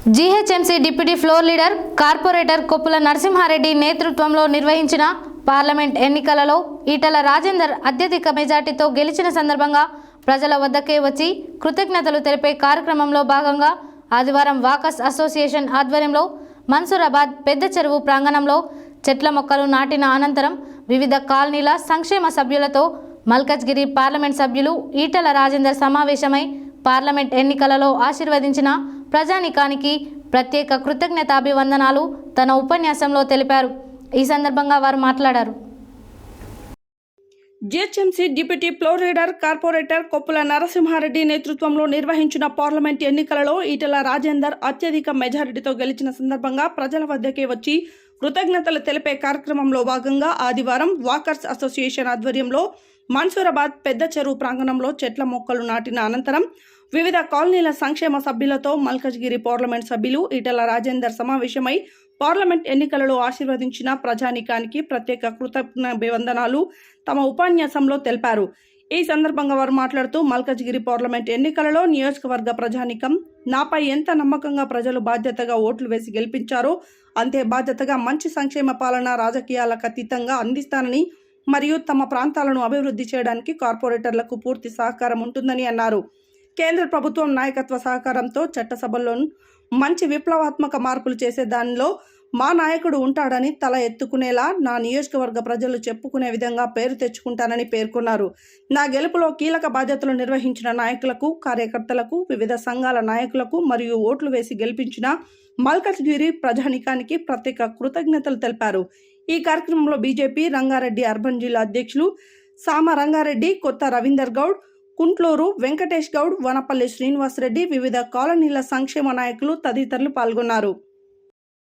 GHMC deputy floor leader corporator Koppula Narasimha Reddy నేతృత్వంలో నిర్వహించిన parliament ఎన్నికలలో ఈటల రాజేందర్ అత్యధిక మెజార్టీతో గెలిచిన సందర్భంగా ప్రజల వద్దకే వచ్చి కృతజ్ఞతలు తెలిపే కార్యక్రమంలో భాగంగా ఆదివారం వాకర్స్ అసోసియేషన్ ఆధ్వర్యంలో మన్సూరాబాద్ పెద్ద చెరువు ప్రాంగణంలో చెట్ల మొక్కలు నాటిన అనంతరం వివిధ కాలనీల సంక్షేమ సభ్యులతో మల్కజ్గిరి పార్లమెంట్ సభ్యులు ఈటల రాజేందర్ సమావేశమై పార్లమెంట్ ఎన్నికలలో ఆశీర్వదించిన ప్రజానికానికి ప్రత్యేక కృతజ్ఞతాభివందనాలు తన ఉపన్యాసంలో తెలిపారు. ఈ సందర్భంగా వారు మాట్లాడారు. GHMC deputy floor leader corporator Koppula Narasimha Reddy నేతృత్వంలో నిర్వహించిన పార్లమెంట్ ఎన్నికలలో ఈటల రాజేందర్ అత్యధిక మెజారిటీతో గెలిచిన సందర్భంగా ప్రజల వద్దకే వచ్చి కృతజ్ఞతలు తెలిపే కార్యక్రమంలో భాగంగా ఆదివారం వాకర్స్ అసోసియేషన్ ఆధ్వర్యంలో మన్సూరాబాద్ పెద్ద చెరువు ప్రాంగణంలో చెట్ల మొక్కలు నాటిన అనంతరం వివిధ కాలనీల సంక్షేమ సభ్యులతో మల్కజ్గిరి పార్లమెంట్ సభ్యులు ఈటల రాజేందర్ సమావేశమై పార్లమెంట్ ఎన్నికలలో ఆశీర్వదించిన ప్రజానీకానికి ప్రత్యేక కృతజ్ఞతాభివందనాలు తమ ఉపన్యాసంలో తెలిపారు. ఈ సందర్భంగా వారు మాట్లాడుతూ మల్కజ్గిరి పార్లమెంట్ ఎన్నికలలో నియోజకవర్గ ప్రజానీకం నాపై ఎంత నమ్మకంగా ప్రజలు బాధ్యతగా ఓట్లు వేసి గెలిపించారో అంతే బాధ్యతగా మంచి సంక్షేమ పాలన రాజకీయాలకు అతీతంగా అందిస్తానని మరియు తమ ప్రాంతాలను అభివృద్ధి చేయడానికి కార్పొరేటర్లకు పూర్తి సహకారం ఉంటుందని అన్నారు. కేంద్ర ప్రభుత్వం నాయకత్వ సహకారంతో చట్టసభల్లో మంచి విప్లవాత్మక మార్పులు చేసే దానిలో మా నాయకుడు ఉంటాడని తల ఎత్తుకునేలా నా నియోజకవర్గ ప్రజలు చెప్పుకునే విధంగా పేరు తెచ్చుకుంటానని పేర్కొన్నారు. నా గెలుపులో కీలక బాధ్యతలు నిర్వహించిన నాయకులకు, కార్యకర్తలకు, వివిధ సంఘాల నాయకులకు మరియు ఓట్లు వేసి గెలిపించిన మల్కజ్గిరి ప్రజానీకానికి ప్రత్యేక కృతజ్ఞతలు తెలిపారు. ఈ కార్యక్రమంలో బీజేపీ రంగారెడ్డి అర్బన్ జిల్లా అధ్యక్షులు సామ రంగారెడ్డి, కొత్త రవీందర్ గౌడ్, కుంట్లూరు వెంకటేష్ గౌడ్, వనపల్లి శ్రీనివాసరెడ్డి, వివిధ కాలనీల సంక్షేమ నాయకులు తదితరులు పాల్గొన్నారు.